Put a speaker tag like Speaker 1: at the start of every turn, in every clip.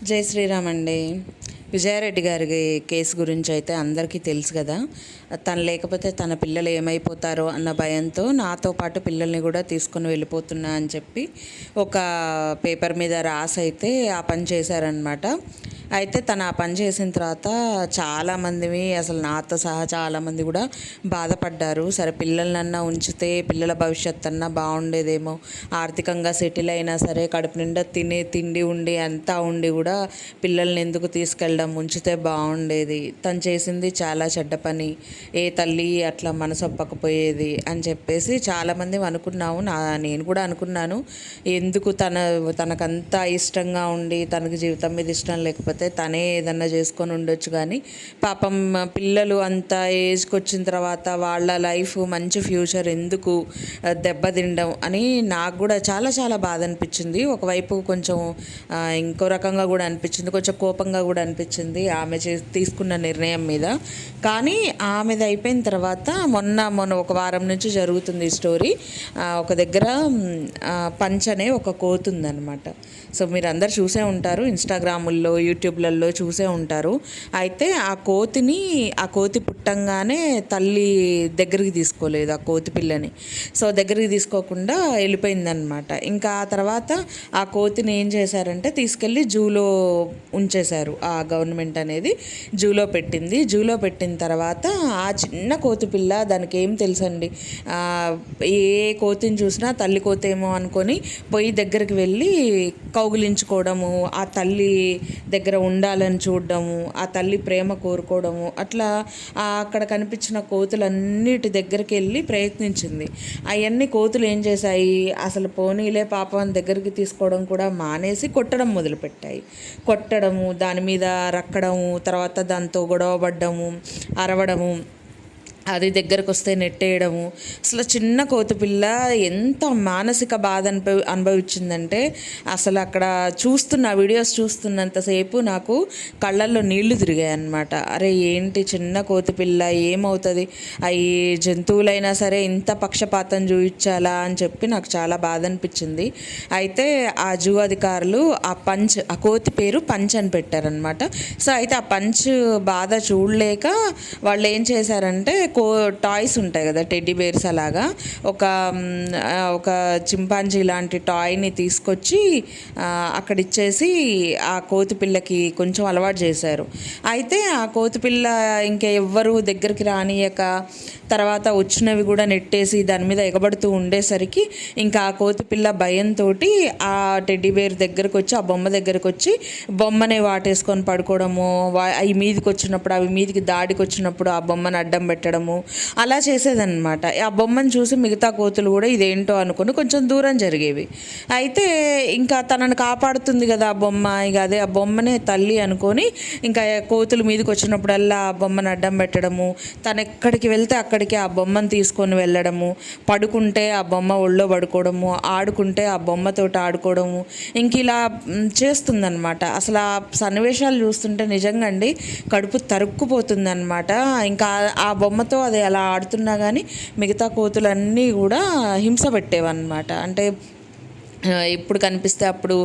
Speaker 1: జై శ్రీరామ్ అండి. విజయారెడ్డి గారి కేసు గురించి అయితే అందరికీ తెలుసు కదా. తను లేకపోతే తన పిల్లలు ఏమైపోతారో అన్న భయంతో నాతో పాటు పిల్లల్ని కూడా తీసుకొని వెళ్ళిపోతున్నా అని చెప్పి ఒక పేపర్ మీద రాసి అయితే ఆ పని చేశారనమాట. అయితే తను ఆ పని చేసిన తర్వాత చాలామందివి అసలు నాతో సహా చాలామంది కూడా బాధపడ్డారు. సరే పిల్లలన్నా ఉంచితే పిల్లల భవిష్యత్తు అన్నా బాగుండేదేమో, ఆర్థికంగా సెటిల్ అయినా సరే కడుపు నిండా తినే తిండి ఉండి అంతా ఉండి కూడా పిల్లల్ని ఎందుకు తీసుకెళ్ళడం, ఉంచితే బాగుండేది. తను చేసింది చాలా చెడ్డ పని, ఏ తల్లి అట్లా మనసు ఒప్పకపోయేది అని చెప్పేసి చాలామంది అనుకున్నాము. నేను కూడా అనుకున్నాను, ఎందుకు తనకంతా ఇష్టంగా ఉండి తనకు జీవితం మీద ఇష్టం లేకపోతే తనే ఏదన్నా చేసుకొని ఉండొచ్చు. కానీ పాపం పిల్లలు అంత ఏజ్కి వచ్చిన తర్వాత వాళ్ళ లైఫ్ మంచి ఫ్యూచర్ ఎందుకు దెబ్బతిండం అని నాకు కూడా చాలా చాలా బాధ అనిపించింది. ఒకవైపు కొంచెం ఇంకో రకంగా కూడా అనిపించింది, కొంచెం కోపంగా కూడా అనిపించింది ఆమె తీసుకున్న నిర్ణయం మీద. కానీ ఆమెది అయిపోయిన తర్వాత మొన్న ఒక వారం నుంచి జరుగుతుంది ఈ స్టోరీ. ఒక దగ్గర పంచ్ అనే ఒక కోతి ఉందన్నమాట. సో మీరు అందరు చూసే ఉంటారు, ఇన్స్టాగ్రాముల్లో యూట్యూబ్లలో చూసే ఉంటారు. అయితే ఆ కోతి పుట్టంగానే తల్లి దగ్గరికి తీసుకోలేదు ఆ కోతి పిల్లని. సో దగ్గరికి తీసుకోకుండా వెళ్ళిపోయిందనమాట. ఇంకా ఆ తర్వాత ఆ కోతిని ఏం చేశారంటే తీసుకెళ్ళి జూలో ఉంచేశారు. ఆ గవర్నమెంట్ అనేది జూలో పెట్టింది. జూలో పెట్టిన తర్వాత ఆ చిన్న కోతి పిల్ల, దానికి ఏం తెలుసండి, ఏ కోతిని చూసినా తల్లి కోతేమో అనుకొని పోయి దగ్గరికి వెళ్ళి కౌగిలించుకోవడము, ఆ తల్లి దగ్గర ఉండాలని చూడడము, ఆ తల్లి ప్రేమ కోరుకోవడము, అట్లా అక్కడ కనిపించిన కోతులన్నిటి దగ్గరికి వెళ్ళి ప్రయత్నించింది. అవన్నీ కోతులు ఏం చేశాయి, అసలు పోనీలే పాపం దగ్గరికి తీసుకోవడం కూడా మానేసి కొట్టడం మొదలుపెట్టాయి. కొట్టడము, దాని మీద రక్కడము, తర్వాత దాంతో గొడవపడ్డము, అరవడము, అది దగ్గరకు వస్తే నెట్టేయడము. అసలు చిన్న కోతిపిల్ల ఎంత మానసిక బాధ అనుభవించిందంటే అసలు అక్కడ వీడియోస్ చూస్తున్నంతసేపు నాకు కళ్ళల్లో నీళ్లు తిరిగాయి అన్నమాట. అరే ఏంటి చిన్న కోతిపిల్ల ఏమవుతుంది, అవి జంతువులైనా సరే ఇంత పక్షపాతం చూపించాలా అని చెప్పి నాకు చాలా బాధ అనిపించింది. అయితే ఆ జూ అధికారులు ఆ కోతి పేరు పంచ్ అని పెట్టారనమాట. సో అయితే ఆ పంచ్ బాధ చూడలేక వాళ్ళు ఏం చేశారంటే టాయ్స్ ఉంటాయి కదా, టెడ్డీ బేర్స్, అలాగా ఒక చింపాంజీ లాంటి టాయ్ని తీసుకొచ్చి అక్కడ ఇచ్చేసి ఆ కోతిపిల్లకి కొంచెం అలవాటు చేశారు. అయితే ఆ కోతిపిల్ల ఇంకా ఎవ్వరూ దగ్గరికి రానియక తర్వాత వచ్చినవి కూడా నెట్టేసి దాని మీద ఎగబడుతూ ఉండేసరికి ఇంకా ఆ కోతిపిల్ల భయంతో ఆ టెడ్డీ బేర్ దగ్గరకు వచ్చి, ఆ బొమ్మ దగ్గరకు వచ్చి బొమ్మనే వాటేసుకొని పడుకోవడము, అవి మీదికి వచ్చినప్పుడు అవి మీదికి దాడికి వచ్చినప్పుడు ఆ బొమ్మను అడ్డం పెట్టడము, అలా చేసేదన్నమాట. ఆ బొమ్మను చూసి మిగతా కోతులు కూడా ఇదేంటో అనుకుని కొంచెం దూరం జరిగేవి. అయితే ఇంకా తనను కాపాడుతుంది కదా ఆ బొమ్మ, ఇక అదే ఆ బొమ్మనే తల్లి అనుకొని ఇంకా కోతులు మీదకి వచ్చినప్పుడల్లా ఆ బొమ్మను అడ్డం పెట్టడము, తను ఎక్కడికి వెళ్తే అక్కడికి ఆ బొమ్మను తీసుకొని వెళ్ళడము, పడుకుంటే ఆ బొమ్మ ఒళ్ళో పడుకోవడము, ఆడుకుంటే ఆ బొమ్మతోటి ఆడుకోవడము, ఇంక ఇలా చేస్తుందన్నమాట. అసలు ఆ సన్నివేశాలు చూస్తుంటే నిజంగా అండి కడుపు తరుక్కుపోతుందన్నమాట. ఇంకా ఆ బొమ్మతో అది అలా ఆడుతున్నా కానీ మిగతా కోతులన్నీ కూడా హింస పెట్టేవన్నమాట. అంటే ఎప్పుడు కనిపిస్తే అప్పుడు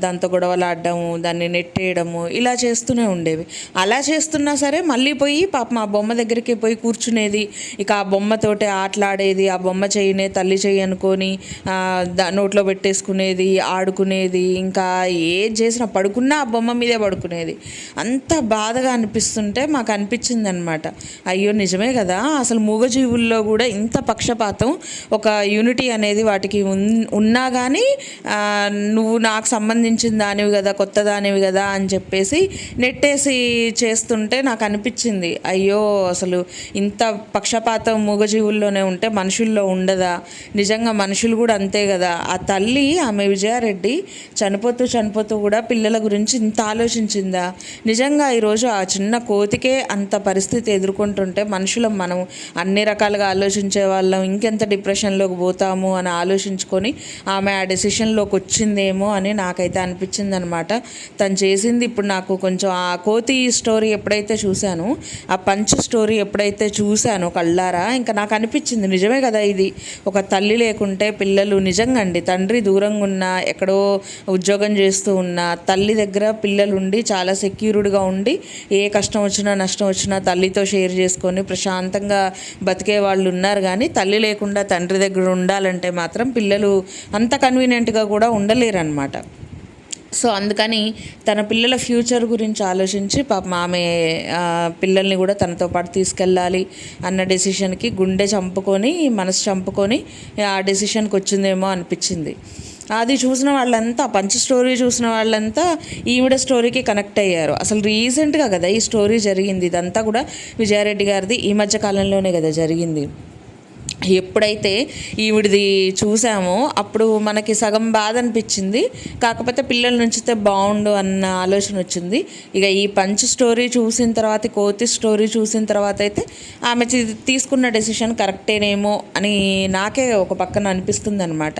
Speaker 1: దాంతో గొడవలు ఆడడము, దాన్ని నెట్టేయడము, ఇలా చేస్తూనే ఉండేవి. అలా చేస్తున్నా సరే మళ్ళీ పోయి పాపం ఆ బొమ్మ దగ్గరికి పోయి కూర్చునేది. ఇక ఆ బొమ్మతోటే ఆటలాడేది, ఆ బొమ్మ చెయ్యినే తల్లి చెయ్యి అనుకొని నోట్లో పెట్టేసుకునేది, ఆడుకునేది. ఇంకా ఏది చేసినా పడుకున్నా ఆ బొమ్మ మీదే పడుకునేది. అంత బాధగా అనిపిస్తుంటే మాకు అనిపించింది అనమాట, అయ్యో నిజమే కదా, అసలు మూగజీవుల్లో కూడా ఇంత పక్షపాతం, ఒక యూనిటీ అనేది వాటికి ఉన్నా కానీ నువ్వు నాకు సంబంధించిన దానివి కదా, కొత్త దానివి కదా అని చెప్పేసి నెట్టేసి చేస్తుంటే నాకు అనిపించింది, అయ్యో అసలు ఇంత పక్షపాతం మూగజీవుల్లోనే ఉంటే మనుషుల్లో ఉండదా? నిజంగా మనుషులు కూడా అంతే కదా. ఆ తల్లి, ఆమె విజయారెడ్డి చనిపోతూ కూడా పిల్లల గురించి ఇంత ఆలోచించిందా? నిజంగా ఈరోజు ఆ చిన్న కోతికే అంత పరిస్థితి ఎదుర్కొంటుంటే మనుషులం మనం అన్ని రకాలుగా ఆలోచించే వాళ్ళం ఇంకెంత డిప్రెషన్లోకి పోతాము అని ఆలోచించుకొని ఆమె ఆమె ఆ డెసిషన్లోకి వచ్చిందేమో అని నాకైతే అనిపించింది అనమాట. తను చేసింది ఇప్పుడు నాకు కొంచెం ఆ కోతి స్టోరీ ఎప్పుడైతే చూశానో, ఆ పంచ్ స్టోరీ ఎప్పుడైతే చూశానో కళ్ళారా, ఇంకా నాకు అనిపించింది నిజమే కదా ఇది. ఒక తల్లి లేకుంటే పిల్లలు నిజంగా అండి, తండ్రి దూరంగా ఉన్నా, ఎక్కడో ఉద్యోగం చేస్తూ ఉన్నా, తల్లి దగ్గర పిల్లలు ఉండి చాలా సెక్యూర్డ్గా ఉండి ఏ కష్టం వచ్చినా నష్టం వచ్చినా తల్లితో షేర్ చేసుకొని ప్రశాంతంగా బతికే వాళ్ళు ఉన్నారు. కానీ తల్లి లేకుండా తండ్రి దగ్గర ఉండాలంటే మాత్రం పిల్లలు అంత కన్వీనియంట్గా కూడా ఉండలేరన్నమాట. సో అందుకని తన పిల్లల ఫ్యూచర్ గురించి ఆలోచించి పాపం ఆమె పిల్లల్ని కూడా తనతో పాటు తీసుకెళ్ళాలి అన్న డెసిషన్కి గుండె చంపుకొని మనసు చంపుకొని ఆ డెసిషన్కి వచ్చిందేమో అనిపించింది. అది చూసిన వాళ్ళంతా, పంచ్ స్టోరీ చూసిన వాళ్ళంతా ఈవిడ స్టోరీకి కనెక్ట్ అయ్యారు. అసలు రీసెంట్గా కదా ఈ స్టోరీ జరిగింది. ఇదంతా కూడా విజయారెడ్డి గారిది ఈ మధ్య కాలంలోనే కదా జరిగింది. ఎప్పుడైతే ఈవిడిది చూసామో అప్పుడు మనకి సగం బాధ అనిపించింది, కాకపోతే పిల్లల నుంచితే బాగుండు అన్న ఆలోచన వచ్చింది. ఇక ఈ పంచ్ స్టోరీ చూసిన తర్వాత, కోతి స్టోరీ చూసిన తర్వాత అయితే ఆమె తీసుకున్న డెసిషన్ కరెక్టేనేమో అని నాకే ఒక పక్కన అనిపిస్తుంది అనమాట.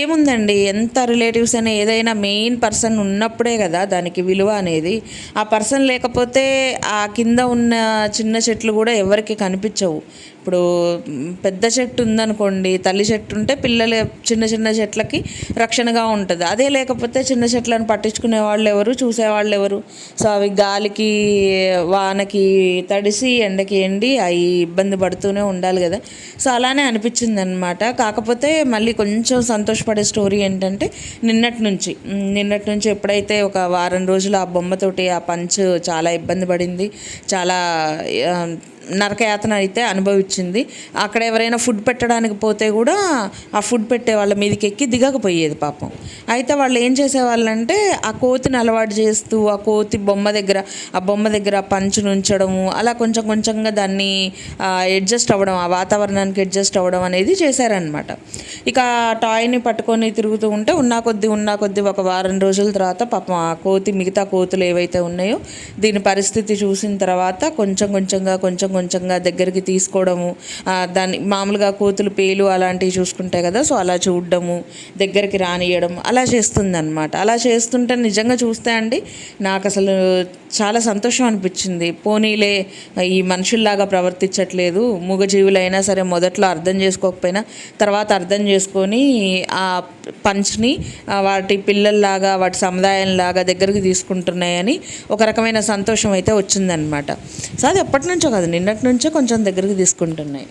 Speaker 1: ఏముందండి, ఎంత రిలేటివ్స్ అయినా ఏదైనా మెయిన్ పర్సన్ ఉన్నప్పుడే కదా దానికి విలువ అనేది. ఆ పర్సన్ లేకపోతే ఆ కింద ఉన్న చిన్న చెట్లు కూడా ఎవరికి కనిపించవు. ఇప్పుడు పెద్ద చెట్టు ఉందనుకోండి, తల్లి చెట్టు ఉంటే పిల్లలు చిన్న చిన్న చెట్లకి రక్షణగా ఉంటుంది. అదే లేకపోతే చిన్న చెట్లను పట్టించుకునే వాళ్ళు ఎవరు, చూసేవాళ్ళు ఎవరు? సో అవి గాలికి వానకి తడిసి ఎండకి ఎండి అవి ఇబ్బంది పడుతూనే ఉండాలి కదా. సో అలానే అనిపించింది అనమాట. కాకపోతే మళ్ళీ కొంచెం సంతోషపడే స్టోరీ ఏంటంటే నిన్నటి నుంచి ఎప్పుడైతే ఒక వారం రోజులు ఆ బొమ్మతోటి ఆ పంచ్ చాలా ఇబ్బంది పడింది, చాలా నరకయాతన అయితే అనుభవించింది. అక్కడ ఎవరైనా ఫుడ్ పెట్టడానికి పోతే కూడా ఆ ఫుడ్ పెట్టే వాళ్ళ మీదకి ఎక్కి దిగకపోయేది పాపం. అయితే వాళ్ళు ఏం చేసేవాళ్ళంటే ఆ కోతిని అలవాటు చేస్తూ ఆ కోతి బొమ్మ దగ్గర పంచును ఉంచడము, అలా కొంచెం కొంచెంగా దాన్ని అడ్జస్ట్ అవ్వడం, ఆ వాతావరణానికి అడ్జస్ట్ అవ్వడం అనేది చేశారనమాట. ఇక ఆ టాయ్ని పట్టుకొని తిరుగుతూ ఉంటే ఉన్నా కొద్ది ఒక వారం రోజుల తర్వాత పాపం ఆ కోతి మిగతా కోతులు ఏవైతే ఉన్నాయో దీని పరిస్థితి చూసిన తర్వాత కొంచెం కొంచెంగా దగ్గరికి తీసుకోవడము, దాన్ని మామూలుగా కోతులు పేలు అలాంటివి చూసుకుంటాయి కదా, సో అలా చూడడము, దగ్గరికి రానియడం అలా చేస్తుందన్నమాట. అలా చేస్తుంటే నిజంగా చూస్తే అండి నాకు అసలు చాలా సంతోషం అనిపించింది. పోనీలే, ఈ మనుషుల్లాగా ప్రవర్తించట్లేదు, మూగజీవులైనా సరే మొదట్లో అర్థం చేసుకోకపోయినా తర్వాత అర్థం చేసుకొని ఆ పంచ్ని వాటి పిల్లల్లాగా వాటి సముదాయంలాగా దగ్గరికి తీసుకుంటున్నాయని ఒక రకమైన సంతోషం అయితే వచ్చిందనమాట. సో అది ఎప్పటి నుంచో కాదు, నిన్నటి నుంచో కొంచెం దగ్గరికి తీసుకుంటున్నాయి.